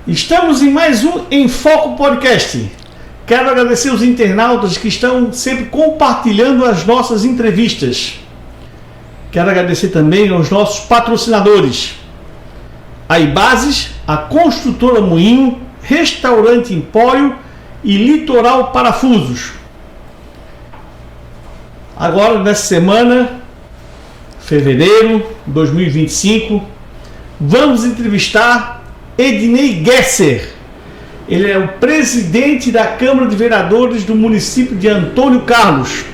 Estamos em mais um Em Foco Podcast. Quero agradecer os internautas que estão sempre compartilhando as nossas entrevistas. Quero agradecer também aos nossos patrocinadores: a Ibases, a Construtora Moinho, Restaurante Empório e Litoral Parafusos. Agora, nessa semana, fevereiro de 2025, vamos entrevistar Ednei Gesser. Ele é o presidente da Câmara de Vereadores do município de Antônio Carlos.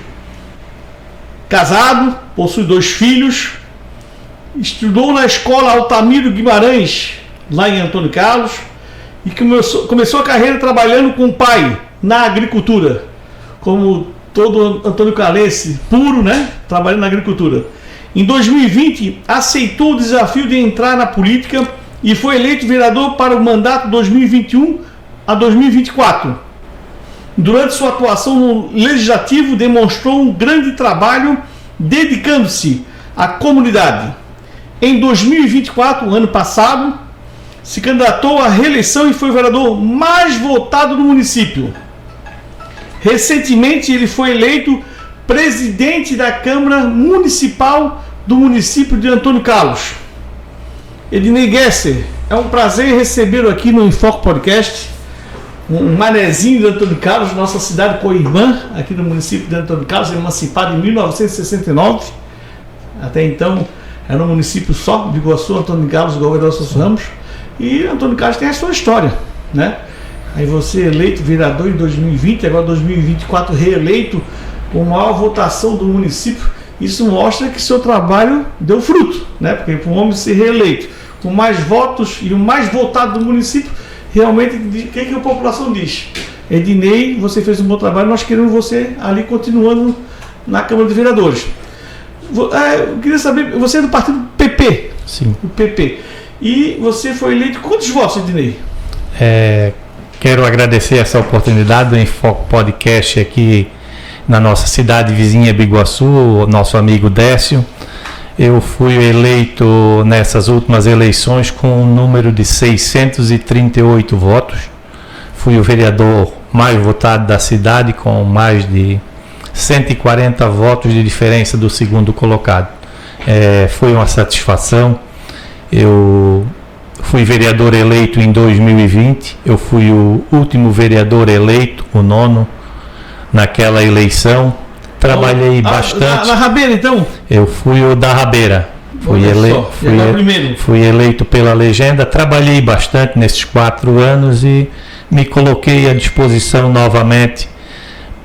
Casado, possui 2 filhos, estudou na escola Altamiro Guimarães, lá em Antônio Carlos, e começou a carreira trabalhando com o pai na agricultura, como todo Antônio Carlense puro, né? Trabalhando na agricultura. Em 2020, aceitou o desafio de entrar na política e foi eleito vereador para o mandato 2021 a 2024. Durante sua atuação no Legislativo, demonstrou um grande trabalho dedicando-se à comunidade. Em 2024, ano passado, se candidatou à reeleição e foi o vereador mais votado do município. Recentemente, ele foi eleito presidente da Câmara Municipal do município de Antônio Carlos. Ednei Gesser, é um prazer recebê-lo aqui no Enfoque Podcast, um manezinho de Antônio Carlos, nossa cidade co-irmã aqui no município de Antônio Carlos, emancipado em 1969. Até então era um município só, de Iguaçu, Antônio Carlos, governador Celso Ramos, e Antônio Carlos tem a sua história, né? Aí você eleito vereador em 2020, agora 2024 reeleito com maior votação do município. Isso mostra que seu trabalho deu fruto, né? Porque para um homem ser reeleito com mais votos e o mais votado do município, realmente, o que a população diz? Ednei, você fez um bom trabalho, nós queremos você ali continuando na Câmara de Vereadores. Eu queria saber, você é do partido PP? Sim. O PP. E você foi eleito com quantos votos, Ednei? Quero agradecer essa oportunidade do Enfoque Podcast aqui na nossa cidade vizinha Biguaçu, o nosso amigo Décio. Eu fui eleito nessas últimas eleições com um número de 638 votos. Fui o vereador mais votado da cidade, com mais de 140 votos de diferença do segundo colocado. Foi uma satisfação. Eu fui vereador eleito em 2020. Eu fui o último vereador eleito, o 9º, naquela eleição. Trabalhei bastante. Na Rabeira, então? Eu fui o da Rabeira. Fui eleito pela legenda. Trabalhei bastante nesses 4 anos e me coloquei à disposição novamente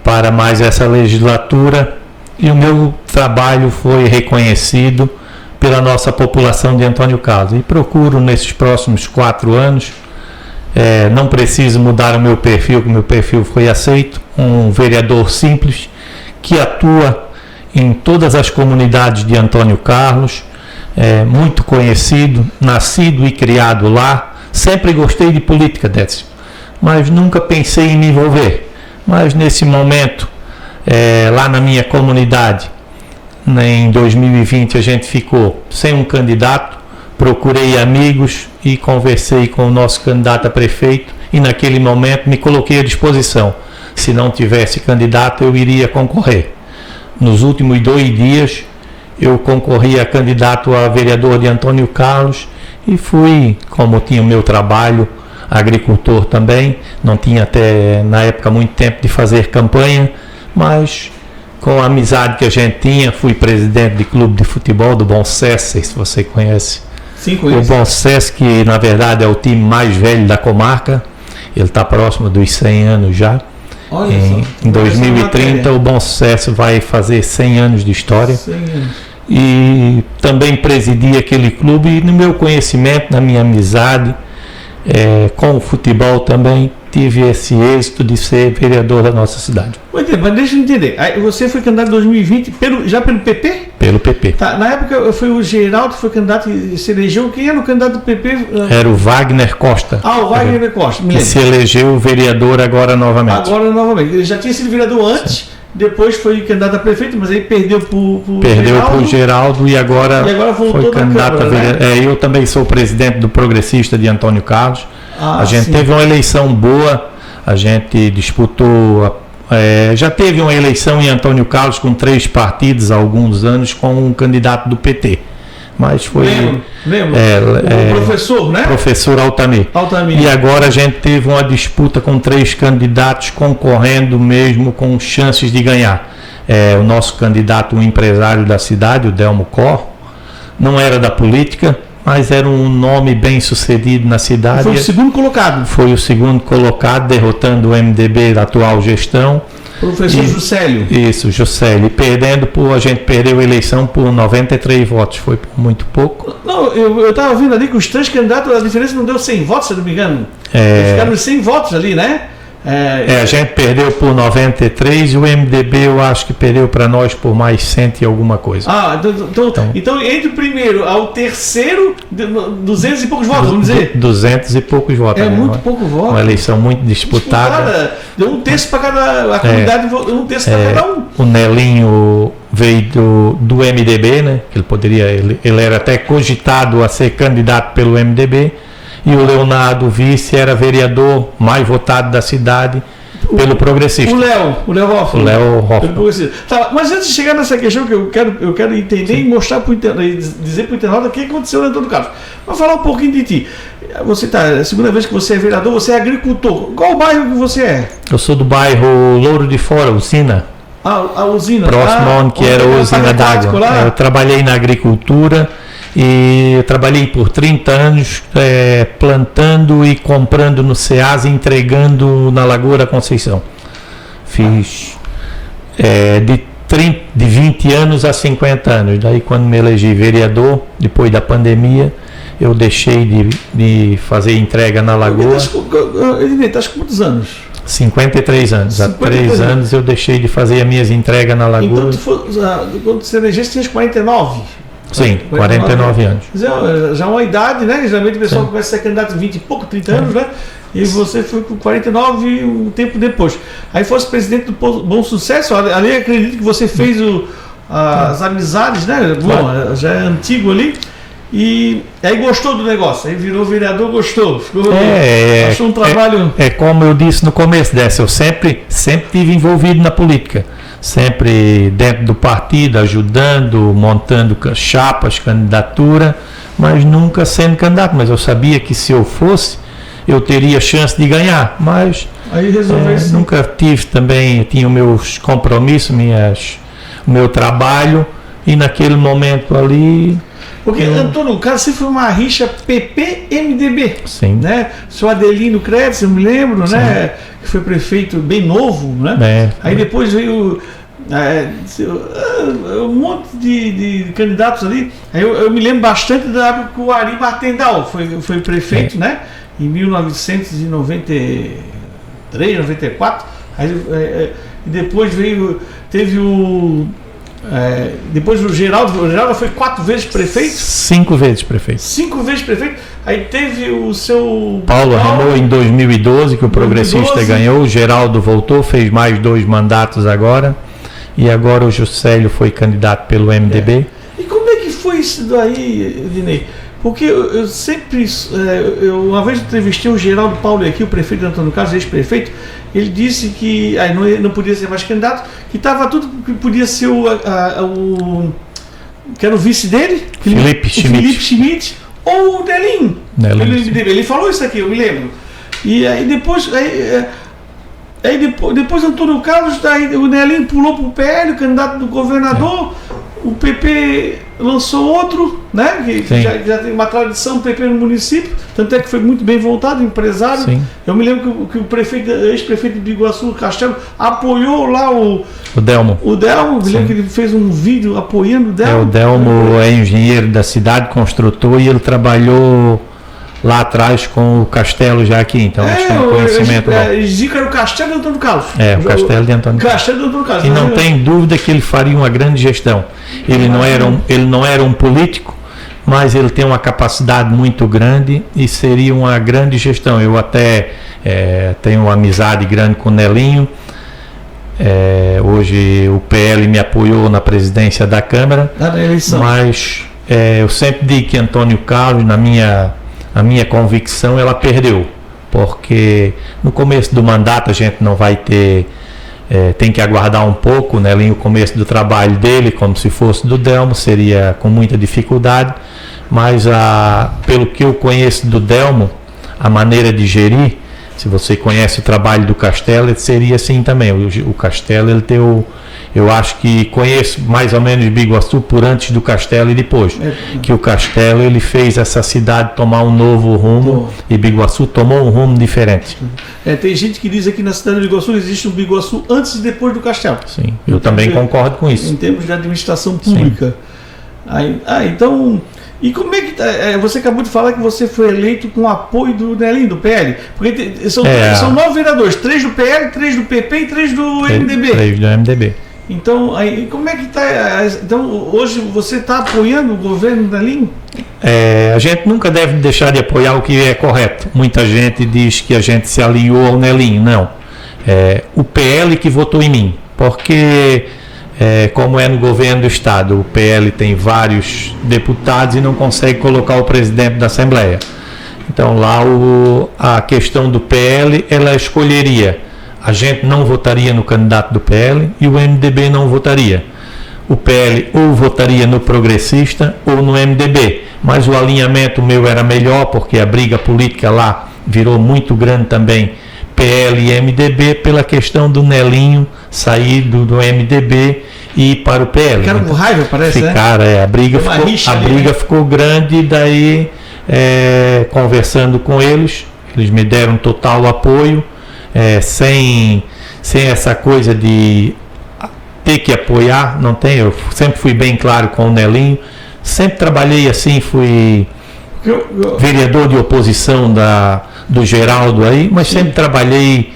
para mais essa legislatura. E o meu trabalho foi reconhecido pela nossa população de Antônio Carlos. E procuro nesses próximos 4 anos, não preciso mudar o meu perfil, que o meu perfil foi aceito, um vereador simples, que atua em todas as comunidades de Antônio Carlos, muito conhecido, nascido e criado lá. Sempre gostei de política, Décio, mas nunca pensei em me envolver. Mas nesse momento, lá na minha comunidade, em 2020 a gente ficou sem um candidato, procurei amigos e conversei com o nosso candidato a prefeito e naquele momento me coloquei à disposição. Se não tivesse candidato, eu iria concorrer. Nos últimos 2 dias, eu concorri a candidato a vereador de Antônio Carlos e fui, como tinha o meu trabalho, agricultor também, não tinha até na época muito tempo de fazer campanha, mas com a amizade que a gente tinha, fui presidente de clube de futebol do Bom Sucesso, se você conhece. Sim, conheço. O Bom Sucesso, que na verdade é o time mais velho da comarca, ele está próximo dos 100 anos já. Em 2030 o Bom Sucesso vai fazer 100 anos de história. 100 anos. E também presidi aquele clube e no meu conhecimento, na minha amizade com o futebol também, tive esse êxito de ser vereador da nossa cidade. Mas deixa eu entender, aí você foi candidato em 2020 já pelo PP? Pelo PP. Tá, na época foi o Geraldo que foi candidato e se elegeu. Quem era o candidato do PP? Era o Wagner Costa. O Wagner Costa. Que se elegeu vereador agora novamente. Ele já tinha sido vereador antes. Sim. Depois foi candidato a prefeito, mas aí perdeu para o Geraldo e agora voltou foi candidato Câmara, a vereador. Eu também sou presidente do Progressista de Antônio Carlos. A gente sim. teve uma eleição boa, a gente disputou, já teve uma eleição em Antônio Carlos com 3 partidos há alguns anos com um candidato do PT. Mas foi... Lembro. O professor, né? Professor Altamir. E agora a gente teve uma disputa com 3 candidatos concorrendo mesmo com chances de ganhar. O nosso candidato, um empresário da cidade, o Delmo Cor, não era da política, mas era um nome bem sucedido na cidade. Foi o segundo colocado. Foi o segundo colocado, derrotando o MDB da atual gestão. Professor Juscelio. Isso, Juscelio. A gente perdeu a eleição por 93 votos, foi por muito pouco. Não, eu estava vendo ali que os 3 candidatos, a diferença não deu 100 votos, se não me engano. Ficaram 100 votos ali, né? A gente perdeu por 93 e o MDB eu acho que perdeu para nós por mais 100 e alguma coisa. Então entre o primeiro ao terceiro, 200 e poucos votos, vamos dizer? 200 e poucos votos. Muito pouco voto. Uma eleição muito disputada. Deu um terço para cada... A comunidade deu um terço para cada um. O Nelinho veio do MDB, né? Ele era até cogitado a ser candidato pelo MDB. E o Leonardo Vice era vereador mais votado da cidade pelo progressista. O Léo Hoffmann. O Léo Hoffmann. Tá, mas antes de chegar nessa questão que eu quero entender e mostrar para o dizer para o internauta o que aconteceu no Antônio Carlos. Vou falar um pouquinho de ti. Você é a segunda vez que você é vereador, você é agricultor. Qual bairro que você é? Eu sou do bairro Louro de Fora, Usina. A usina. Próximo onde era a usina d'água. Eu trabalhei na agricultura. E eu trabalhei por 30 anos plantando e comprando no Ceasa e entregando na Lagoa da Conceição. Fiz de 20 anos a 50 anos. Daí quando me elegi vereador, depois da pandemia, eu deixei de fazer entrega na Lagoa. Ele está com quantos anos? 53 anos. Há 3 anos eu deixei de fazer as minhas entregas na Lagoa. Então, quando você elegeu, você tinha 49? Sim, 49 anos. Já é uma idade, né? Geralmente o pessoal começa a ser candidato com 20 e pouco, 30 anos, né? E você foi com 49 um tempo depois. Aí fosse presidente do Bom Sucesso, ali acredito que você fez as amizades, né? Bom, já é antigo ali. E aí gostou do negócio, aí virou vereador, gostou. Achou um trabalho... Como eu disse no começo dessa, eu sempre estive envolvido na política. Sempre dentro do partido, ajudando, montando chapas, candidatura, mas nunca sendo candidato. Mas eu sabia que se eu fosse, eu teria chance de ganhar. Mas aí nunca tive também, tinha os meus compromissos, o meu trabalho, e naquele momento ali... Porque, Antônio, o cara sempre foi uma rixa PP-MDB. Sim. Né? O senhor Adelino Kretz, eu me lembro, né? Que foi prefeito bem novo, né? Aí depois veio um monte de candidatos ali. Aí eu me lembro bastante da época que o Ari Martendal foi prefeito, né? Em 1993, 94. Aí, depois teve o... depois o Geraldo foi 4 vezes prefeito? 5 vezes prefeito. 5 vezes prefeito. Aí teve o seu... Paulo Renault em 2012, que o progressista ganhou. O Geraldo voltou, fez mais 2 mandatos agora. E agora o Juscelio foi candidato pelo MDB. E como é que foi isso daí, Dinei? Porque eu sempre... uma vez entrevistei o Geraldo Paulo aqui, o prefeito de Antônio Carlos, ex-prefeito. Ele disse que não podia ser mais candidato, que estava tudo que podia ser que era o vice dele, Felipe Schmidt, ou o Nelinho. Ele falou isso aqui, eu me lembro. E aí depois Antônio Carlos, o Nelinho pulou para o PL, o candidato do governador. O PP lançou outro, né? Que já tem uma tradição PP no município, tanto é que foi muito bem voltado, empresário. Sim. Eu me lembro que o ex-prefeito de Iguaçu, Castelo, apoiou lá o Delmo. Me lembro que ele fez um vídeo apoiando o Delmo. O Delmo é engenheiro da cidade, construtor, e ele trabalhou lá atrás com o Castelo já aqui, então acho que tem conhecimento. Zica era o Castelo de Antônio Carlos. O Castelo de Antônio Carlos. E não tem dúvida que ele faria uma grande gestão. Ele não era um político, mas ele tem uma capacidade muito grande e seria uma grande gestão. Eu até tenho uma amizade grande com o Nelinho. Hoje o PL me apoiou na presidência da Câmara, mas eu sempre digo que Antônio Carlos, a minha convicção, ela perdeu. porque no começo do mandato a gente não vai ter, tem que aguardar um pouco, né? Ali o começo do trabalho dele, como se fosse do Delmo, seria com muita dificuldade, mas pelo que eu conheço do Delmo, a maneira de gerir, se você conhece o trabalho do Castelo, ele seria assim também. O Castelo, ele tem eu acho que conheço mais ou menos Biguaçu por antes do Castelo e depois. Que o Castelo, ele fez essa cidade tomar um novo rumo e Biguaçu tomou um rumo diferente. Tem gente que diz aqui na cidade de Biguaçu existe um Biguaçu antes e depois do Castelo. Sim, eu também concordo com isso. Em termos de administração pública. Então... E como é que você acabou de falar que você foi eleito com o apoio do Nelinho, do PL? Porque são 9 vereadores, 3 do PL, 3 do PP e 3 do MDB. 3 do MDB. Então, como é que está? Então, hoje você está apoiando o governo do Nelinho? A gente nunca deve deixar de apoiar o que é correto. Muita gente diz que a gente se alinhou ao Nelinho. Não. O PL que votou em mim. Porque... como é no governo do estado, o PL tem vários deputados e não consegue colocar o presidente da Assembleia. Então lá a questão do PL, ela escolheria. A gente não votaria no candidato do PL e o MDB não votaria. O PL ou votaria no progressista ou no MDB. Mas o alinhamento meu era melhor porque a briga política lá virou muito grande também. PL e MDB pela questão do Nelinho sair do MDB e ir para o PL. Ficaram com raiva, parece, Ficaram, a briga ficou grande e daí, conversando com eles me deram total apoio, sem essa coisa de ter que apoiar, não tem, eu sempre fui bem claro com o Nelinho, sempre trabalhei assim, fui vereador de oposição do Geraldo aí, mas sempre trabalhei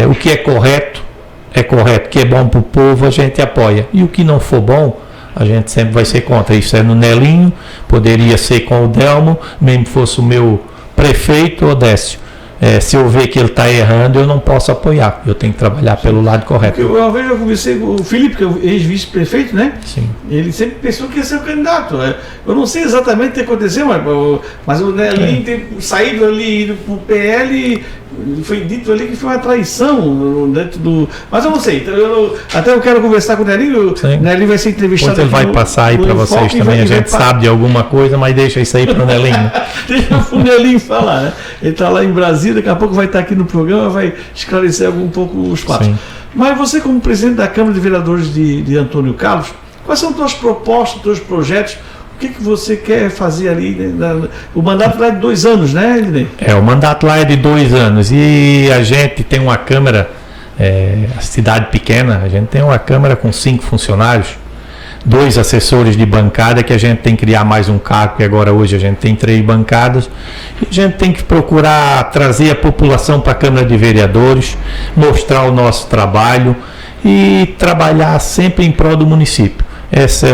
o que é correto, o que é bom para o povo a gente apoia, e o que não for bom a gente sempre vai ser contra. Isso é no Nelinho, poderia ser com o Delmo, mesmo que fosse o meu prefeito Odécio. Se eu ver que ele está errando, eu não posso apoiar, eu tenho que trabalhar pelo lado correto. Uma vez eu conversei com o Felipe, que é o ex-vice-prefeito, né? Sim. Ele sempre pensou que ia ser o candidato. Eu não sei exatamente o que aconteceu, mas o Nelinho ter saído ali, ido para o PL, foi dito ali que foi uma traição dentro do... Mas eu não sei, até eu quero conversar com o Nelinho. O Nelinho vai ser entrevistado. Depois ele vai passar aí para vocês também, a gente sabe de alguma coisa, mas deixa isso aí para o Nelinho. Deixa o Nelinho falar, né? Ele está lá em Brasília, daqui a pouco vai estar aqui no programa, vai esclarecer um pouco os fatos. Sim. Mas você, como presidente da Câmara de Vereadores de Antônio Carlos, quais são as tuas propostas, teus projetos? O que você quer fazer ali? Né? O mandato lá é de 2 anos, né, Ednei? O mandato lá é de 2 anos e a gente tem uma Câmara, a cidade pequena, a gente tem uma Câmara com 5 funcionários, 2 assessores de bancada, que a gente tem que criar mais um cargo, que agora hoje a gente tem 3 bancadas, e a gente tem que procurar trazer a população para a Câmara de Vereadores, mostrar o nosso trabalho e trabalhar sempre em prol do município. Essa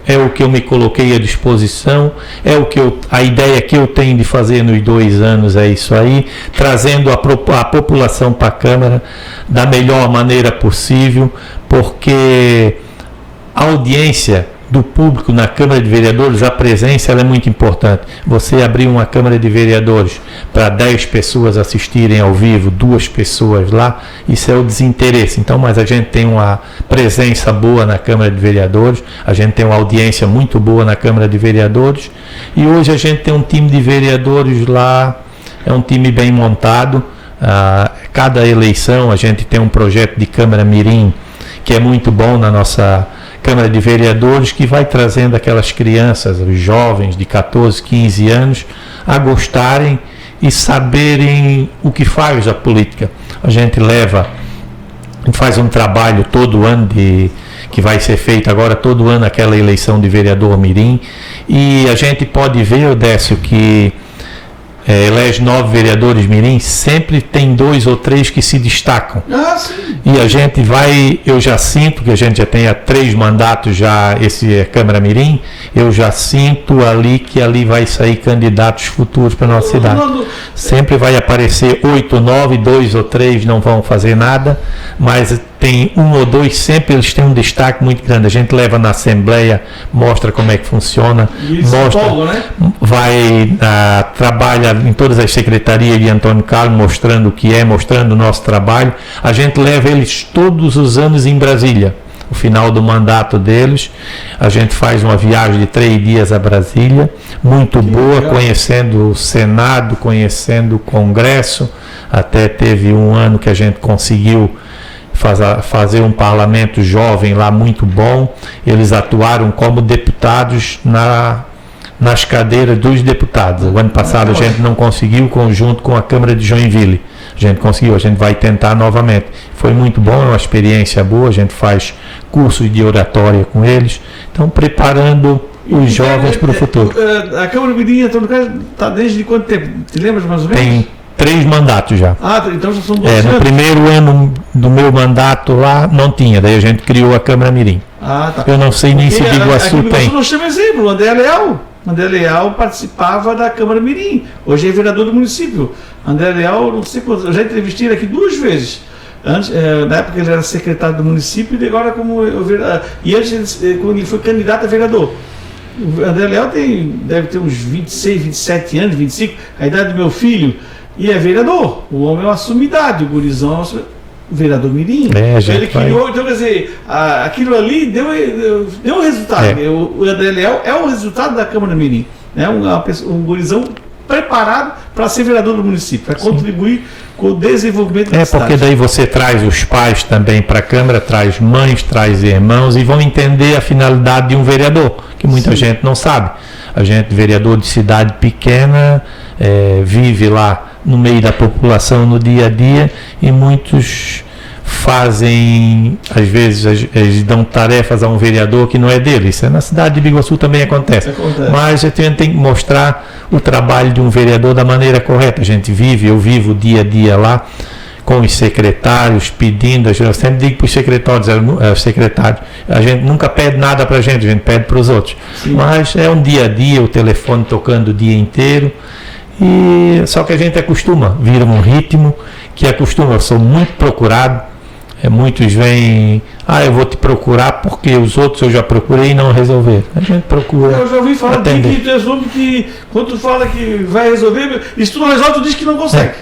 é o que eu me coloquei à disposição, a ideia que eu tenho de fazer nos 2 anos é isso aí, trazendo a população para a Câmara da melhor maneira possível, porque a audiência do público na Câmara de Vereadores, a presença ela é muito importante. Você abrir uma Câmara de Vereadores para 10 pessoas assistirem ao vivo, 2 pessoas lá, isso é o desinteresse. Então, mas a gente tem uma presença boa na Câmara de Vereadores, a gente tem uma audiência muito boa na Câmara de Vereadores, e hoje a gente tem um time de vereadores lá, é um time bem montado. Cada eleição a gente tem um projeto de Câmara Mirim, que é muito bom na nossa Câmara de Vereadores, que vai trazendo aquelas crianças, os jovens de 14, 15 anos, a gostarem e saberem o que faz a política. A gente faz um trabalho todo ano que vai ser feito agora todo ano, aquela eleição de vereador mirim, e a gente pode ver, Odécio, que elege 9 vereadores mirim, sempre tem 2 ou 3 que se destacam. E a gente eu já sinto que a gente já tem há 3 mandatos já, esse é Câmara Mirim, eu já sinto ali que ali vai sair candidatos futuros para a nossa cidade. Sempre vai aparecer 8, 9, 2 ou 3 não vão fazer nada, mas tem um ou dois, sempre eles têm um destaque muito grande. A gente leva na Assembleia, mostra como é que funciona, mostra, né? trabalha em todas as secretarias de Antônio Carlos, mostrando o que é, mostrando o nosso trabalho. A gente leva eles todos os anos em Brasília. O final do mandato deles, a gente faz uma viagem de 3 dias a Brasília, muito boa, conhecendo o Senado, conhecendo o Congresso. Até teve um ano que a gente conseguiu fazer um parlamento jovem lá muito bom. Eles atuaram como deputados nas cadeiras dos deputados. O ano passado a gente não conseguiu, conjunto com a Câmara de Joinville. A gente conseguiu, a gente vai tentar novamente. Foi muito bom, é uma experiência boa, a gente faz cursos de oratória com eles. Então, preparando os jovens para o futuro. A Câmara Mirim está desde quanto tempo? Te lembras mais ou menos? Tem 3 mandatos já. Então já são 2 anos. No primeiro ano do meu mandato lá, não tinha, daí a gente criou a Câmara Mirim. Tá. Eu não sei nem se Biguaçu tem. Nós temos exemplo, o André Leal participava da Câmara Mirim, hoje é vereador do município. André Leal, não sei quantos, eu já entrevistei ele aqui 2 vezes. Antes, na época ele era secretário do município e agora e antes, quando ele foi candidato a vereador. O André Leal deve ter uns 26, 27 anos, 25, a idade do meu filho, e é vereador. O homem é uma sumidade, o gurizão é uma vereador Mirim. Ele criou, então quer dizer, aquilo ali deu um resultado. O André Leal é o resultado da Câmara Mirim. Né? Um gurizão preparado para ser vereador do município, para contribuir com o desenvolvimento da cidade. Porque daí você traz os pais também para a Câmara, traz mães, traz irmãos e vão entender a finalidade de um vereador, que muita gente não sabe. A gente, vereador de cidade pequena, vive lá no meio da população no dia a dia e muitos fazem, às vezes eles dão tarefas a um vereador que não é dele. Isso na cidade de Biguaçu também acontece. Mas a gente tem que mostrar o trabalho de um vereador da maneira correta. Eu vivo o dia a dia lá com os secretários pedindo, eu sempre digo para os secretários, a gente nunca pede nada para a gente pede para os outros. Sim. Mas é um dia a dia, o telefone tocando o dia inteiro. E só que a gente acostuma, vira um ritmo que acostuma. Eu sou muito procurado, muitos vêm, eu vou te procurar porque os outros eu já procurei e não resolveram. A gente procura. Eu já ouvi falar que quando tu fala que vai resolver, e se tu não resolve, tu diz que não consegue.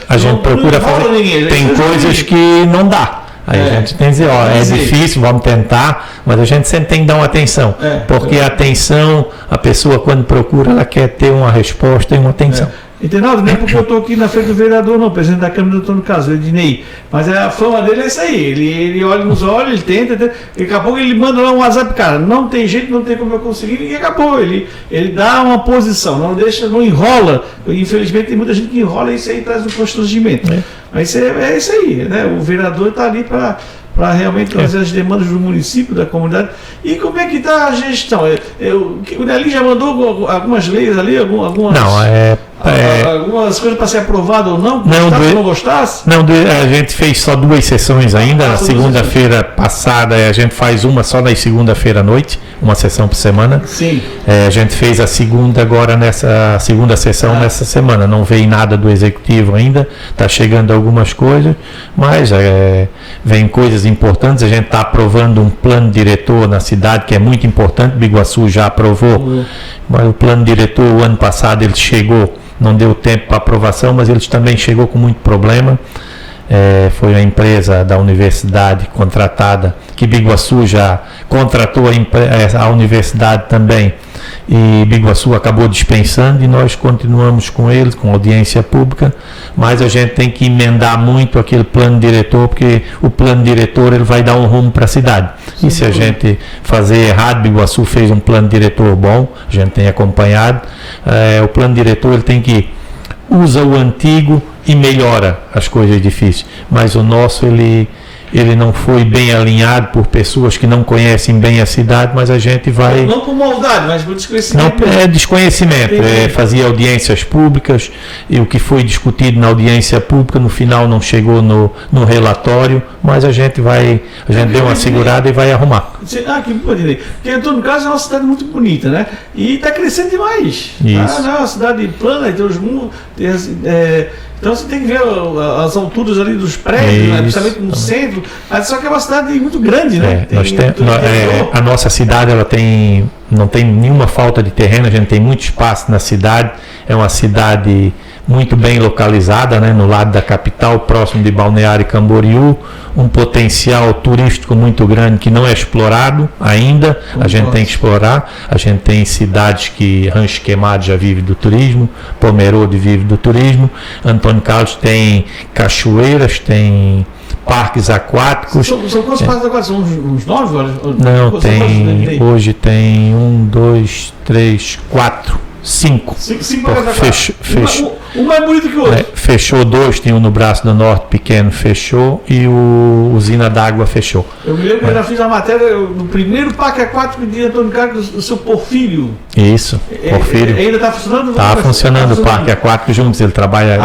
A gente procura fazer. Tem coisas que não dá. Aí a gente tem que dizer, é difícil, vamos tentar, mas a gente sempre tem que dar uma atenção. Porque a atenção, a pessoa quando procura, ela quer ter uma resposta e uma atenção. Entendeu? Não é porque eu estou aqui na frente do vereador, não, presidente da Câmara do Antônio Carlos, o Ednei. Mas a fama dele é isso aí. Ele olha nos olhos, ele tenta, e daqui a pouco ele manda lá um WhatsApp, cara, não tem jeito, não tem como eu conseguir, e acabou. Ele dá uma posição, não enrola. Infelizmente tem muita gente que enrola e isso aí traz um constrangimento. Mas é isso aí, né? O vereador está ali para realmente trazer as demandas do município, da comunidade. E como é que está a gestão? O Nelly já mandou algumas leis ali, algumas coisas para ser aprovado ou não? Não gostasse? Não, a gente fez só 2 sessões ainda. Na segunda-feira passada, a gente faz uma só na segunda-feira à noite, uma sessão por semana. Sim. A gente fez a segunda agora, nessa segunda sessão nessa semana. Não veio nada do executivo ainda, está chegando algumas coisas, mas vem coisas importantes. A gente está aprovando um plano diretor na cidade que é muito importante. Biguaçu já aprovou, mas o plano diretor o ano passado ele chegou, não deu tempo para aprovação, mas ele também chegou com muito problema. Foi a empresa da universidade contratada, que Biguaçu já contratou a universidade também, e Biguaçu acabou dispensando e nós continuamos com eles, com audiência pública, mas a gente tem que emendar muito aquele plano diretor, porque o plano diretor ele vai dar um rumo para a cidade. Sim, e se a gente fazer errado, Biguaçu fez um plano diretor bom, a gente tem acompanhado, o plano diretor ele tem que usa o antigo e melhora as coisas difíceis, mas o nosso ele não foi bem alinhado por pessoas que não conhecem bem a cidade, mas a gente vai... Não por maldade, mas por desconhecimento. Não, é desconhecimento, fazia audiências públicas e o que foi discutido na audiência pública no final não chegou no relatório, mas a gente deu uma segurada e vai arrumar. Que bom, Ednei. Porque Antônio Carlos é uma cidade muito bonita, né? E está crescendo demais. Isso. Não é uma cidade plana, tem os mundos... Então você tem que ver as alturas ali dos prédios, né? Principalmente no centro, tempo, mas só que é uma cidade muito grande, né? A nossa cidade ela não tem nenhuma falta de terreno, a gente tem muito espaço na cidade, é uma cidade muito bem localizada, né, no lado da capital, próximo de Balneário Camboriú, um potencial turístico muito grande que não é explorado ainda, a gente tem que explorar, a gente tem cidades que Rancho Queimado já vive do turismo, Pomerode vive do turismo, Antônio Carlos tem cachoeiras, tem parques aquáticos. São quantos parques aquáticos? São uns 9? Não, hoje tem 1, 2, 3, 4, 5. 5 fechou. Um mais bonito que o outro. Fechou 2, tem um no Braço do Norte pequeno, fechou, e o Usina d'Água fechou. Eu me lembro que eu já fiz a matéria no primeiro parque aquático de Antônio Carlos, do seu Porfírio. Isso, Porfírio. Ainda está funcionando? Está funcionando o parque aquático juntos, ele trabalha.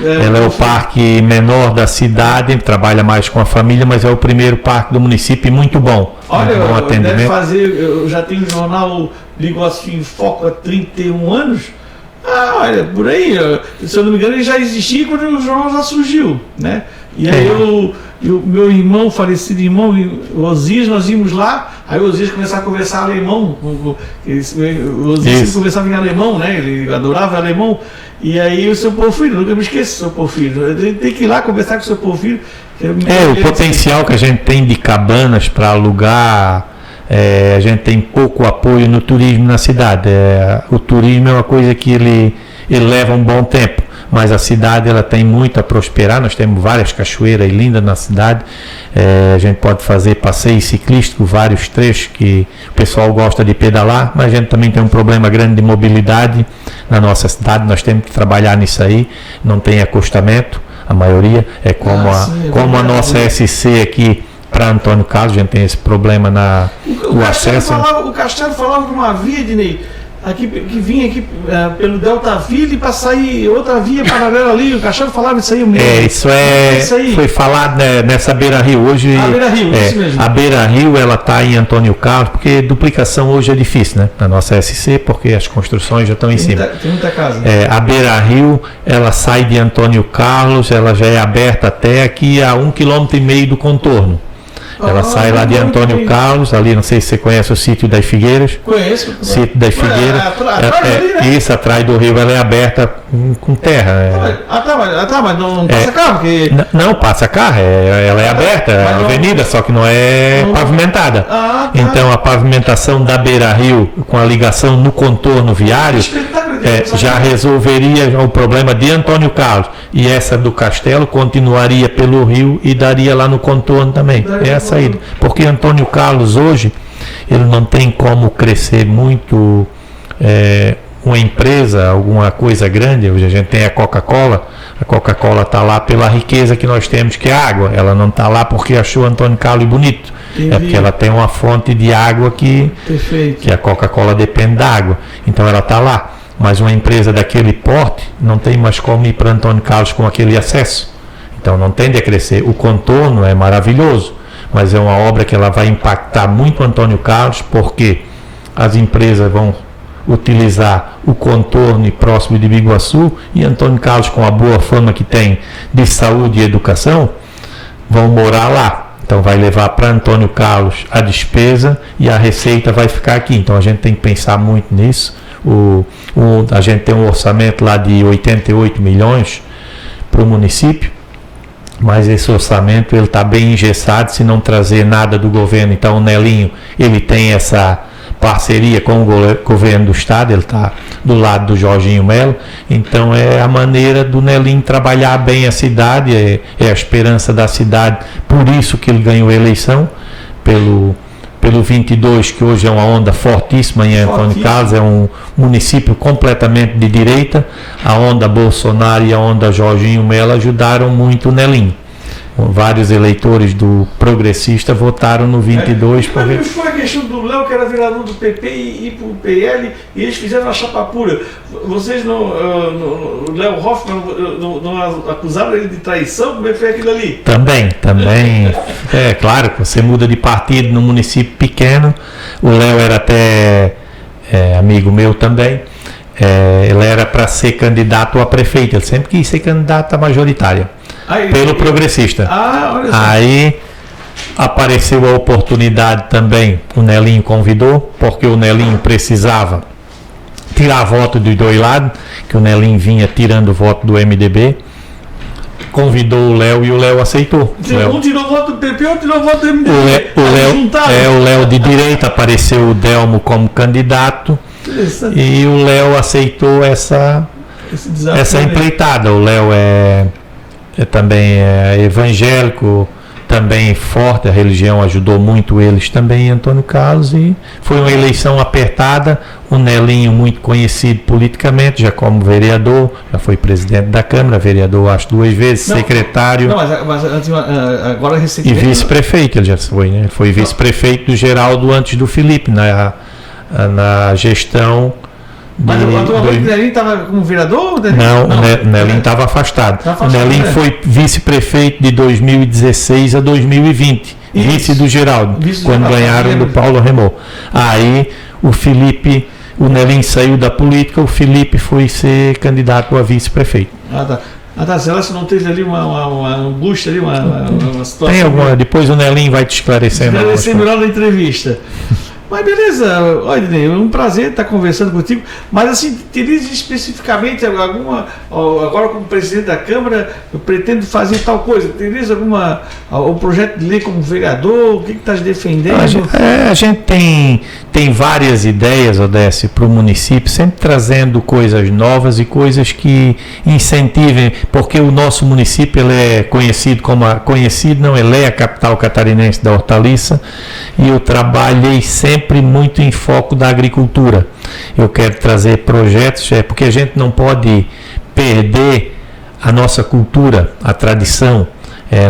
Ele é o parque menor da cidade, ele trabalha mais com a família, mas é o primeiro parque do município e muito bom. Olha, eu já tenho um jornal Ligócio em Foco há 31 anos. Olha, por aí, se eu não me engano, ele já existia quando o jornal já surgiu, né? E aí o meu irmão, falecido irmão, o Osias, nós íamos lá, aí o Osias começava a conversar alemão, o Osias conversava em alemão, né? Ele adorava alemão, e aí o seu Porfírio, nunca me esqueço do seu Porfírio, tem que ir lá conversar com o seu Porfírio. O potencial que a gente tem de cabanas para alugar. A gente tem pouco apoio no turismo na cidade. O turismo é uma coisa que ele leva um bom tempo, mas a cidade ela tem muito a prosperar. Nós temos várias cachoeiras lindas na cidade. A gente pode fazer passeio ciclístico, vários trechos que o pessoal gosta de pedalar, mas a gente também tem um problema grande de mobilidade na nossa cidade. Nós temos que trabalhar nisso aí. Não tem acostamento, a maioria é como a nossa SC aqui. Para Antônio Carlos, a gente tem esse problema o acesso. O Castelo falava de uma via, Dinei, aqui, que vinha aqui pelo Delta Ville para sair outra via paralela ali. O Castelo falava isso aí mesmo. Isso foi falado nessa Beira Rio hoje. A Beira Rio, isso mesmo. A Beira Rio ela está em Antônio Carlos, porque duplicação hoje é difícil, né? Na nossa SC, porque as construções já estão em cima. Tem muita casa. A Beira Rio ela sai de Antônio Carlos, ela já é aberta até aqui a 1,5 km do contorno. Ela sai lá de Antônio Carlos, ali, não sei se você conhece o sítio das Figueiras. Conheço. Sítio das Figueiras. Isso, atrás do rio, ela é aberta com terra. Mas não passa carro? Porque... Não, passa carro, ela é aberta, é avenida, só que não é pavimentada. Então a pavimentação da Beira Rio, com a ligação no contorno viário, já resolveria o problema de Antônio Carlos. E essa do Castelo continuaria pelo rio e daria lá no contorno também. É a saída. Porque Antônio Carlos hoje, ele não tem como crescer muito uma empresa, alguma coisa grande. Hoje a gente tem a Coca-Cola está lá pela riqueza que nós temos, que é a água. Ela não está lá porque achou Antônio Carlos bonito. Entendi. É porque ela tem uma fonte de água que a Coca-Cola depende da água. Então ela está lá. Mas uma empresa daquele porte não tem mais como ir para Antônio Carlos com aquele acesso. Então não tende a crescer. O contorno é maravilhoso, mas é uma obra que ela vai impactar muito Antônio Carlos, porque as empresas vão utilizar o contorno próximo de Biguaçu, e Antônio Carlos, com a boa fama que tem de saúde e educação, vão morar lá. Então vai levar para Antônio Carlos a despesa e a receita vai ficar aqui. Então a gente tem que pensar muito nisso. A gente tem um orçamento lá de 88 milhões para o município, mas esse orçamento ele está bem engessado se não trazer nada do governo. Então o Nelinho ele tem essa parceria com o governo do estado, ele está do lado do Jorginho Melo, então é a maneira do Nelinho trabalhar bem a cidade, é a esperança da cidade, por isso que ele ganhou a eleição, pelo 22, que hoje é uma onda fortíssima em Antônio Carlos, é um município completamente de direita. A onda Bolsonaro e a onda Jorginho Melo ajudaram muito o Nelinho. Vários eleitores do progressista votaram no 22. Mas foi a questão do Léo, que era vereador do PP, e ir para o PL, e eles fizeram uma chapa pura. Vocês o Léo Hoffmann não acusaram ele de traição? Como é que foi aquilo ali? Também. É claro que você muda de partido num município pequeno. O Léo era até amigo meu também. Ele era para ser candidato a prefeito. Ele sempre quis ser candidato a majoritária. pelo Progressista. Olha só. Aí apareceu a oportunidade também, o Nelinho convidou, porque o Nelinho precisava tirar voto dos dois lados, que o Nelinho vinha tirando voto do MDB, convidou o Léo e o Léo aceitou. Um tirou voto do PP, outro tirou voto do MDB. O Léo de direita, apareceu o Delmo como candidato e o Léo aceitou essa empreitada. O Léo também é evangélico, também forte, a religião ajudou muito eles também em Antônio Carlos, e foi uma eleição apertada. O Nelinho, muito conhecido politicamente, já como vereador, já foi presidente da Câmara, vereador acho 2 vezes, secretário. Não, mas agora recentemente. E vice-prefeito, ele já foi, né? Foi vice-prefeito do Geraldo antes do Felipe, na gestão. Mas atualmente o Nelinho estava como vereador? Não, o Nelinho estava afastado. O Nelinho foi vice-prefeito de 2016 a 2020, vice do Geraldo, quando ganharam do Paulo Remor. Aí o Nelinho saiu da política, o Felipe foi ser candidato a vice-prefeito. Será que não teve ali uma angústia, ali, uma situação? Tem alguma, depois o Nelinho vai te esclarecendo. Esclarecer melhor na entrevista. Mas beleza, olha, Ednei, é um prazer estar conversando contigo, mas assim, teria especificamente agora como presidente da Câmara, eu pretendo fazer tal coisa, teria um projeto de lei como vereador, o que estás defendendo? A gente tem várias ideias, Odécio, para o município, sempre trazendo coisas novas e coisas que incentivem, porque o nosso município ele é conhecido ele é a capital catarinense da hortaliça, e eu trabalhei sempre muito em foco da agricultura. Eu quero trazer projetos, porque a gente não pode perder a nossa cultura, a tradição.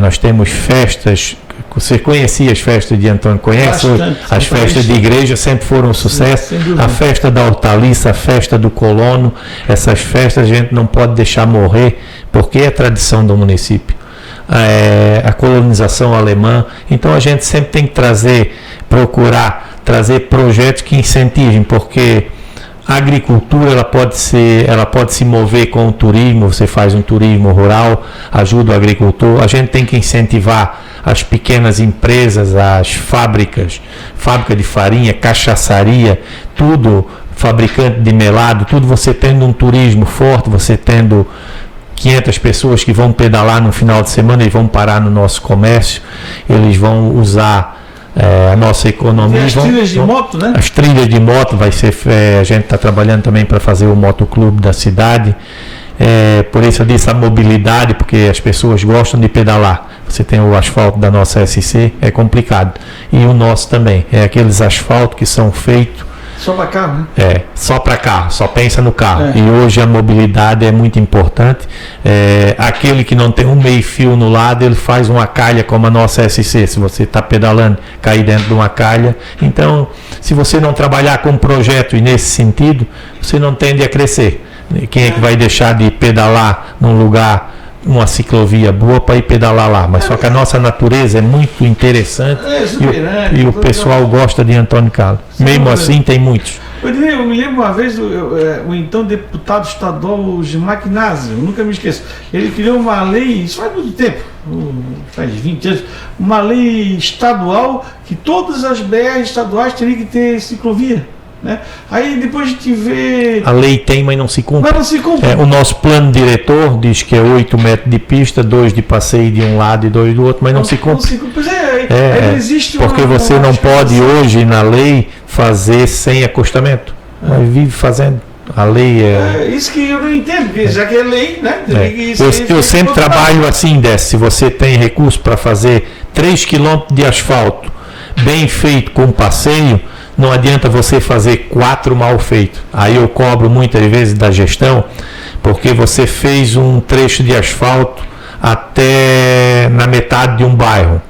Nós temos festas. Você conhecia as festas de Antônio? Conhece? As festas de igreja sempre foram um sucesso. A festa da hortaliça, a festa do colono, essas festas a gente não pode deixar morrer, porque é tradição do município. A colonização alemã. Então a gente sempre tem que procurar trazer projetos que incentivem, porque a agricultura ela pode se mover com o turismo. Você faz um turismo rural, ajuda o agricultor. A gente tem que incentivar as pequenas empresas, as fábrica de farinha, cachaçaria, tudo, fabricante de melado, tudo. Você tendo um turismo forte, você tendo 500 pessoas que vão pedalar no final de semana e vão parar no nosso comércio, eles vão usar a nossa economia. As trilhas de moto, né? As trilhas de moto vai ser. A gente está trabalhando também para fazer o motoclube da cidade. Por isso dessa mobilidade, porque as pessoas gostam de pedalar. Você tem o asfalto da nossa SC, é complicado. E o nosso também. É aqueles asfaltos que são feitos. Só para carro, né? Só para carro, só pensa no carro. E hoje a mobilidade é muito importante. Aquele que não tem um meio fio no lado, ele faz uma calha como a nossa SC. Se você está pedalando, cair dentro de uma calha. Então, se você não trabalhar com um projeto e nesse sentido, você não tende a crescer. Quem é que vai deixar de pedalar num lugar, uma ciclovia boa para ir pedalar lá? Mas só que a nossa natureza é muito interessante e o pessoal gosta de Antônio Carlos. Mesmo assim, tem muitos. Eu me lembro uma vez o então deputado estadual Gilmar Gnásio, eu nunca me esqueço. Ele criou uma lei, isso faz muito tempo, faz 20 anos, uma lei estadual que todas as BRs estaduais teriam que ter ciclovia. Né? Aí depois a gente vê. A lei tem, mas não se cumpre. Mas não se cumpre. O nosso plano diretor diz que é 8 metros de pista, 2 de passeio de um lado e 2 do outro, mas não se cumpre. Não se cumpre. Pois existe porque você não pode hoje na lei fazer sem acostamento. Mas vive fazendo. A lei é. Isso que eu não entendo, porque já que é lei, né? Eu sempre trabalho assim, se você tem recurso para fazer 3 km de asfalto bem feito com passeio, não adianta você fazer 4 mal feitos. Aí eu cobro muitas vezes da gestão, porque você fez um trecho de asfalto até na metade de um bairro.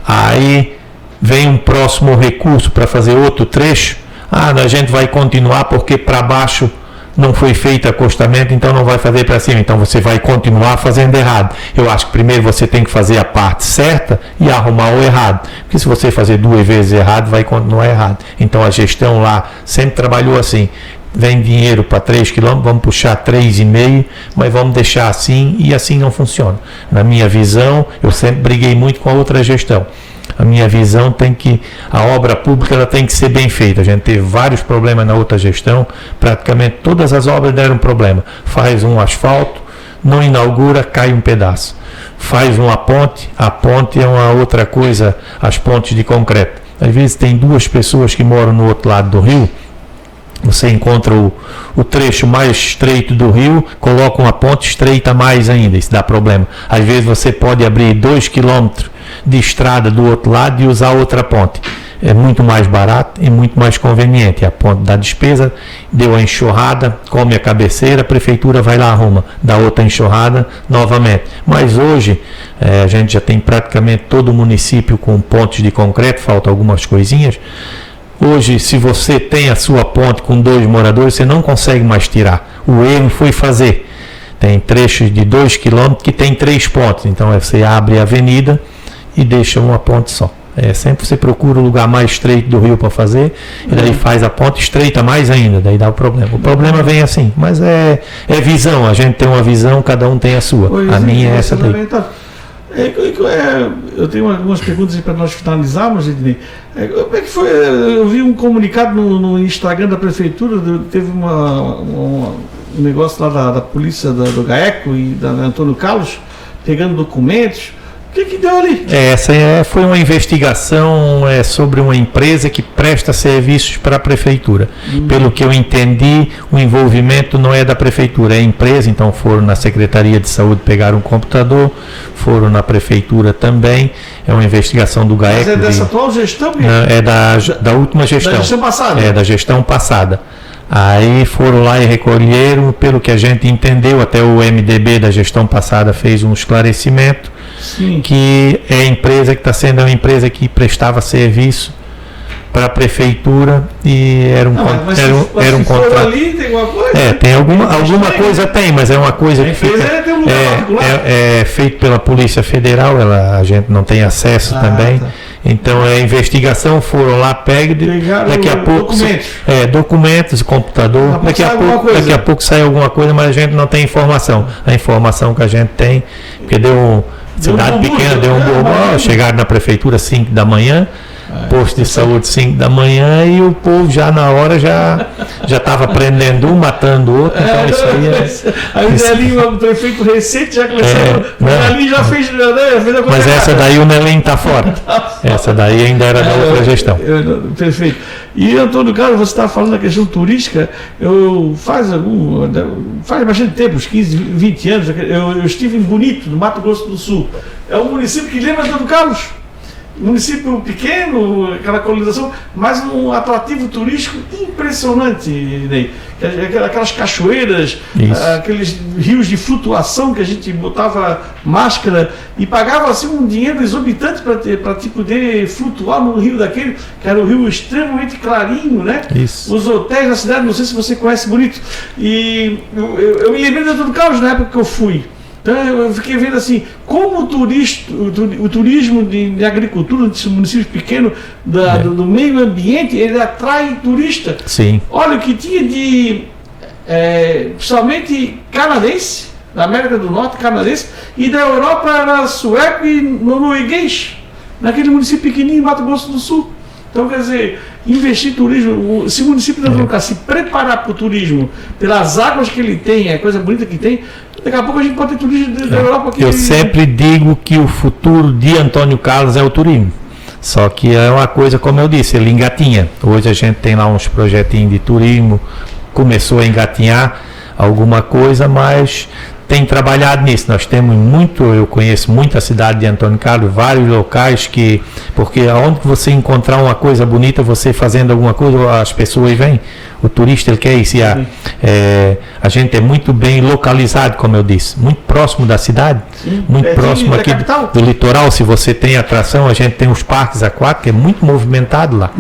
Aí vem um próximo recurso para fazer outro trecho. A gente vai continuar porque para baixo não foi feito acostamento, então não vai fazer para cima. Então você vai continuar fazendo errado. Eu acho que primeiro você tem que fazer a parte certa e arrumar o errado. Porque se você fazer 2 vezes errado, vai continuar errado. Então a gestão lá sempre trabalhou assim. vem dinheiro para 3 quilômetros, vamos puxar 3,5, mas vamos deixar assim, e assim não funciona. Na minha visão, eu sempre briguei muito com a outra gestão. A minha visão a obra pública ela tem que ser bem feita. A gente teve vários problemas na outra gestão, praticamente todas as obras deram problema. Faz um asfalto, não inaugura, cai um pedaço. Faz a ponte é uma outra coisa, as pontes de concreto. Às vezes tem duas pessoas que moram no outro lado do rio, você encontra o trecho mais estreito do rio, coloca uma ponte estreita mais ainda, isso dá problema. Às vezes você pode abrir 2 quilômetros de estrada do outro lado e usar outra ponte. É muito mais barato e muito mais conveniente. A ponte da despesa, deu a enxurrada, come a cabeceira, a prefeitura vai lá, arruma, dá outra enxurrada novamente. Mas hoje a gente já tem praticamente todo o município com pontes de concreto, faltam algumas coisinhas. Hoje, se você tem a sua ponte com 2 moradores, você não consegue mais tirar. O erro foi fazer. Tem trechos de 2 km que tem 3 pontes. Então, você abre a avenida e deixa uma ponte só. Sempre você procura o lugar mais estreito do rio para fazer, e daí faz a ponte, estreita mais ainda, daí dá o problema. O problema vem assim, mas é visão. A gente tem uma visão, cada um tem a sua. A minha é essa daí. Eu tenho algumas perguntas para nós finalizarmos, Ednei. Como é que foi? Eu vi um comunicado no Instagram da prefeitura, teve um negócio lá da polícia do GAECO e da Antônio Carlos, pegando documentos. O que deu ali? Essa foi uma investigação sobre uma empresa que presta serviços para a prefeitura. Pelo que eu entendi, o envolvimento não é da prefeitura, é a empresa. Então foram na Secretaria de Saúde, pegaram um computador, foram na prefeitura também. É uma investigação do GAECO. Mas é dessa atual gestão? É da última gestão. Da gestão passada? É, da gestão passada. Aí foram lá e recolheram, pelo que a gente entendeu, até o MDB da gestão passada fez um esclarecimento. Sim. Que é a empresa que está sendo uma empresa que prestava serviço para a prefeitura e era um contrato. Ali, tem alguma coisa? Tem alguma coisa tem, mas é uma coisa que fica feito pela Polícia Federal, a gente não tem acesso também. Tá. Então investigação, foram lá, daqui a pouco documentos, computador, daqui a pouco sai alguma coisa, mas a gente não tem informação. A informação que a gente tem, porque cidade pequena, deu um borbó, chegaram na prefeitura 5 da manhã, posto de saúde 5 da manhã, e o povo já na hora já estava prendendo um, matando o outro. Então isso aí ali o prefeito recente já começou, ali já fez a coisa. Mas essa daí o Nelim está fora. Essa daí ainda era da outra gestão. Perfeito. E Antônio Carlos, você estava falando da questão turística, faz bastante tempo, uns 15, 20 anos, eu estive em Bonito, no Mato Grosso do Sul. É um município que lembra Antônio Carlos. Município pequeno, aquela colonização, mas um atrativo turístico impressionante, Ney. Aquelas cachoeiras, aqueles rios de flutuação que a gente botava máscara e pagava assim um dinheiro exorbitante para poder flutuar no rio daquele, que era um rio extremamente clarinho, né? Isso. Os hotéis da cidade, não sei se você conhece Bonito. E eu me lembrei de Antônio Carlos na época que eu fui. Então eu fiquei vendo assim, como o turismo de agricultura, desse município pequeno, do meio ambiente, ele atrai turista. Sim. Olha o que tinha de, principalmente canadense, da América do Norte, canadense, e da Europa era sueco e norueguês, naquele município pequenininho, Mato Grosso do Sul. Então, quer dizer, investir em turismo, se o município não se preparar para o turismo, pelas águas que ele tem, a coisa bonita que tem, daqui a pouco a gente pode ter turismo da Europa aqui. Eu sempre digo que o futuro de Antônio Carlos é o turismo. Só que é uma coisa, como eu disse, ele engatinha. Hoje a gente tem lá uns projetinhos de turismo, começou a engatinhar alguma coisa, mas tem trabalhado nisso. Nós temos eu conheço muito a cidade de Antônio Carlos, vários locais porque aonde você encontrar uma coisa bonita, você fazendo alguma coisa, as pessoas vêm. O turista, ele quer isso. A gente é muito bem localizado, como eu disse, muito próximo da cidade, muito próximo aqui do litoral. Se você tem atração, a gente tem os parques aquáticos, é muito movimentado lá.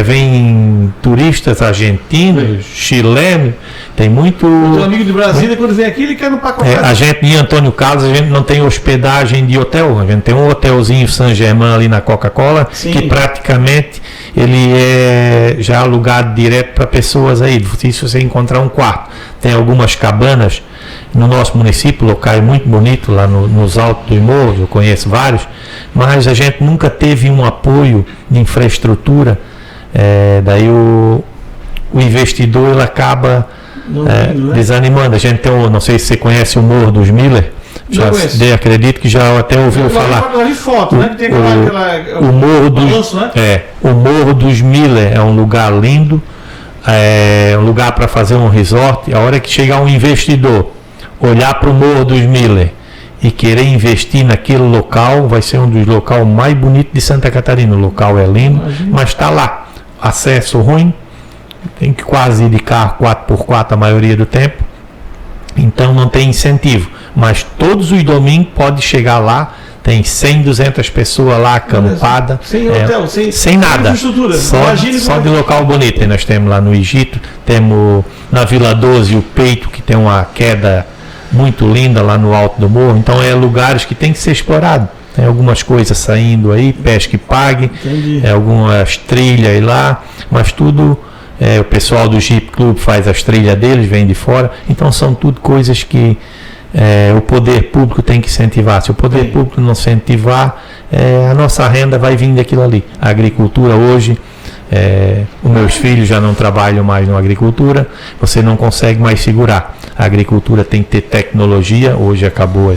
Vem turistas argentinos, chilenos, tem muito. O teu amigo de Brasília, quando vem aqui, ele quer no pacote. A gente, em Antônio Carlos, a gente não tem hospedagem de hotel. A gente tem um hotelzinho Saint Germain ali na Coca-Cola, que praticamente ele é já alugado direto para pessoas pessoas aí, difícil você encontrar um quarto. Tem algumas cabanas no nosso município, local é muito bonito lá nos altos dos morros, eu conheço vários, mas a gente nunca teve um apoio de infraestrutura, daí o investidor ele acaba desanimando. A gente tem, não sei se você conhece o Morro dos Miller, acredito que já até ouviu falar. Foto, né? Tem o Morro dos balanço, né? O Morro dos Miller é um lugar lindo, é um lugar para fazer um resort. A hora que chegar um investidor, olhar para o Morro dos Miller e querer investir naquele local, vai ser um dos locais mais bonitos de Santa Catarina. O local é lindo, mas está lá. Acesso ruim, tem que quase ir de carro 4x4 a maioria do tempo, então não tem incentivo. Mas todos os domingos pode chegar lá, tem 100, 200 pessoas lá acampadas, sem hotel, sem nada, só de local bonito. E nós temos lá no Egito, temos na Vila 12 o Peito, que tem uma queda muito linda lá no alto do morro. Então lugares que tem que ser explorado. Tem algumas coisas saindo aí, pesca e pague, algumas trilhas aí lá, mas tudo, o pessoal do Jeep Club faz as trilhas deles, vem de fora. Então são tudo coisas que o poder público tem que incentivar. Se o poder público não incentivar, a nossa renda vai vir daquilo ali. A agricultura hoje, os meus filhos já não trabalham mais na agricultura, você não consegue mais segurar. A agricultura tem que ter tecnologia, hoje acabou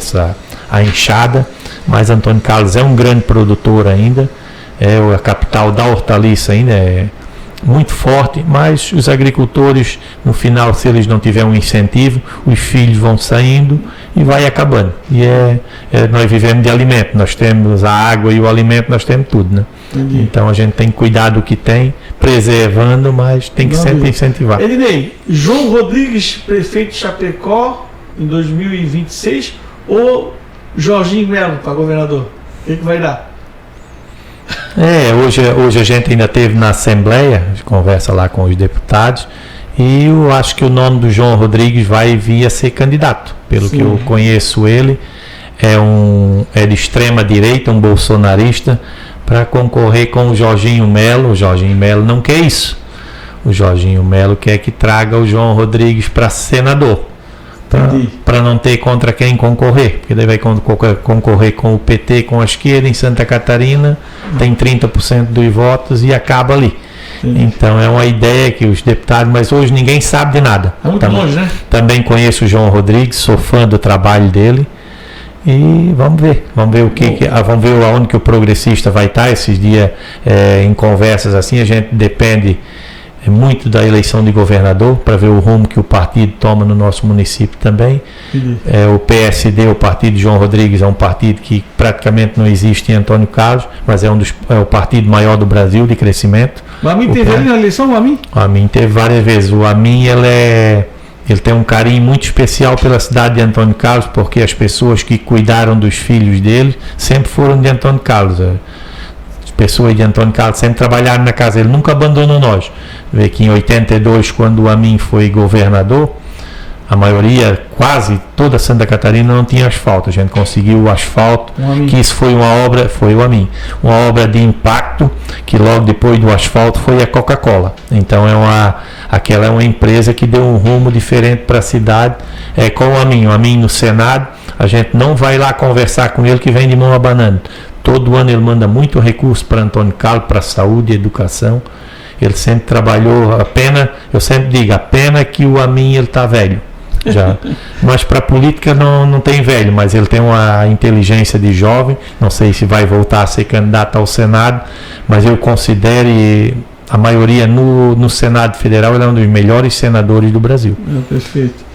a enxada, mas Antônio Carlos é um grande produtor ainda, a capital da hortaliça ainda, é muito forte, mas os agricultores, no final, se eles não tiverem um incentivo, os filhos vão saindo e vai acabando. E nós vivemos de alimento, nós temos a água e o alimento, nós temos tudo, né? Então a gente tem que cuidar do que tem, preservando, mas tem que sempre incentivar. Ednei, João Rodrigues, prefeito de Chapecó, em 2026, ou Jorginho Melo para governador? O que vai dar? Hoje a gente ainda teve na Assembleia, a gente conversa lá com os deputados, e eu acho que o nome do João Rodrigues vai vir a ser candidato, pelo que eu conheço ele, é de extrema direita, um bolsonarista, para concorrer com o Jorginho Melo. O Jorginho Melo não quer isso, o Jorginho Melo quer que traga o João Rodrigues para senador, para não ter contra quem concorrer, porque daí vai concorrer com o PT, com a esquerda em Santa Catarina, tem 30% dos votos e acaba ali. Então é uma ideia que os deputados, mas hoje ninguém sabe de nada. É muito longe, né? Também conheço o João Rodrigues, sou fã do trabalho dele e vamos ver vamos ver aonde que o progressista vai estar esses dias em conversas assim. A gente depende muito da eleição de governador para ver o rumo que o partido toma no nosso município também. O PSD, o partido de João Rodrigues, é um partido que praticamente não existe em Antônio Carlos, mas é o partido maior do Brasil de crescimento. O Amin teve ali na eleição, o Amin? O Amin teve várias vezes. O Amin ele tem um carinho muito especial pela cidade de Antônio Carlos, porque as pessoas que cuidaram dos filhos dele sempre foram de Antônio Carlos. Pessoas de Antônio Carlos sempre trabalharam na casa, ele nunca abandonou nós. Vê que em 82, quando o Amin foi governador, a maioria, quase toda Santa Catarina não tinha asfalto. A gente conseguiu o asfalto, que isso foi foi o Amin, uma obra de impacto, que logo depois do asfalto foi a Coca-Cola. Então aquela é uma empresa que deu um rumo diferente para a cidade, com o Amin no Senado. A gente não vai lá conversar com ele que vem de mão abanando. Todo ano ele manda muito recurso para Antônio Carlos, para saúde e educação. Ele sempre trabalhou, eu sempre digo, a pena que o Amin ele está velho. Já. Mas para a política não tem velho, mas ele tem uma inteligência de jovem. Não sei se vai voltar a ser candidato ao Senado, mas eu considero, a maioria no Senado Federal, ele é um dos melhores senadores do Brasil. Perfeito.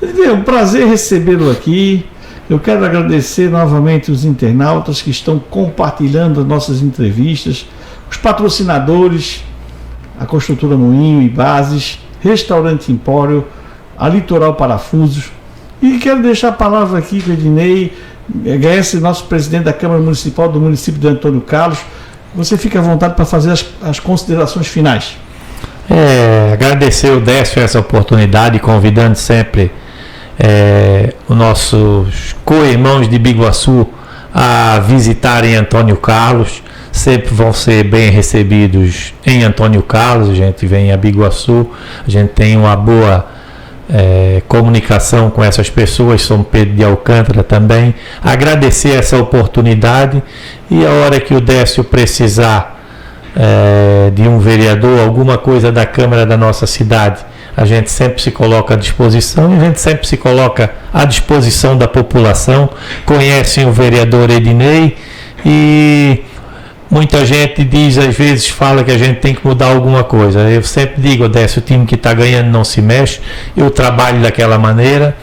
É um prazer recebê-lo aqui. Eu quero agradecer novamente os internautas que estão compartilhando as nossas entrevistas, os patrocinadores, a Construtora Moinho e Bases, Restaurante Empório, a Litoral Parafusos. E quero deixar a palavra aqui com o Ednei, nosso presidente da Câmara Municipal do município de Antônio Carlos. Você fica à vontade para fazer as considerações finais. Agradecer o Décio essa oportunidade, convidando sempre os nossos co-irmãos de Biguaçu a visitarem Antônio Carlos. sempre vão ser bem recebidos em Antônio Carlos. A gente vem em Abiguaçu, a gente tem uma boa comunicação com essas pessoas, São Pedro de Alcântara também. Agradecer essa oportunidade, e a hora que o Décio precisar de um vereador, alguma coisa da Câmara da nossa cidade, a gente sempre se coloca à disposição, e a gente sempre se coloca à disposição da população. Conhecem o vereador Ednei, e muita gente diz, às vezes fala que a gente tem que mudar alguma coisa. Eu sempre digo, Décio, o time que está ganhando não se mexe. Eu trabalho daquela maneira,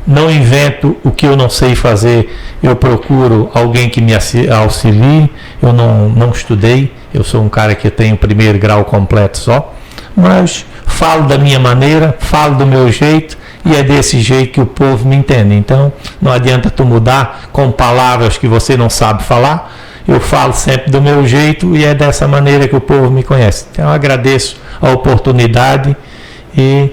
não invento o que eu não sei fazer, eu procuro alguém que me auxilie. Eu não estudei, eu sou um cara que tem o 1º grau completo só, mas falo da minha maneira, falo do meu jeito, e é desse jeito que o povo me entende. Então não adianta tu mudar com palavras que você não sabe falar. Eu falo sempre do meu jeito, e é dessa maneira que o povo me conhece. Então eu agradeço a oportunidade e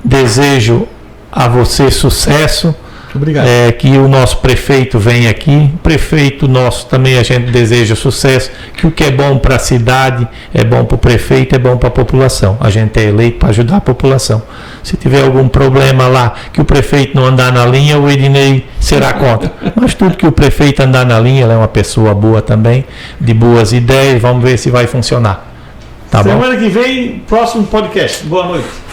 desejo a você sucesso. Obrigado. Que o nosso prefeito venha aqui, o prefeito nosso também, a gente deseja sucesso, que o que é bom para a cidade é bom para o prefeito, é bom para a população. A gente é eleito para ajudar a população. Se tiver algum problema lá, que o prefeito não andar na linha, o Ednei será contra. Mas tudo que o prefeito andar na linha, ele é uma pessoa boa também, de boas ideias. Vamos ver se vai funcionar. Tá bom? Semana que vem, próximo podcast. Boa noite.